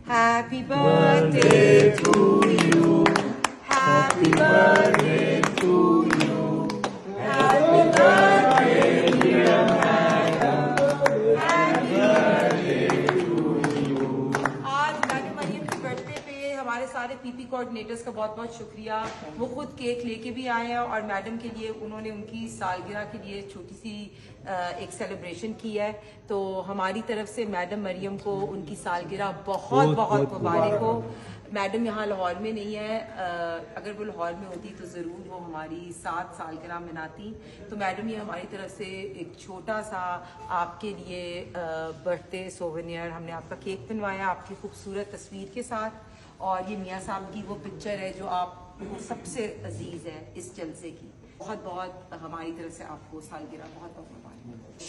Happy birthday to you. Happy birthday to you. Happy birthday dear madam. Happy birthday to you. आज madam Maryam की birthday पे हमारे सारे PP coordinators का बहुत बहुत शुक्रिया। वो खुद केक लेके भी आए हैं और मैडम के लिए उन्होंने उनकी सालगिरह के लिए छोटी सी एक सेलिब्रेशन की है। तो हमारी तरफ से मैडम मरियम को उनकी सालगिरह बहुत बहुत मुबारक हो। मैडम यहाँ लाहौर में नहीं है, अगर वो लाहौर में होती तो ज़रूर वो हमारी 7 सालगिरह मनाती। तो मैडम ये हमारी तरफ से एक छोटा सा आपके लिए बर्थडे सोवेनियर, हमने आपका केक बनवाया आपकी खूबसूरत तस्वीर के साथ, और ये मियाँ साहब की वो पिक्चर है जो आपको सबसे अजीज है इस जलसे की। बहुत बहुत हमारी तरफ से आपको सालगिरह बहुत बहुत मुबारक।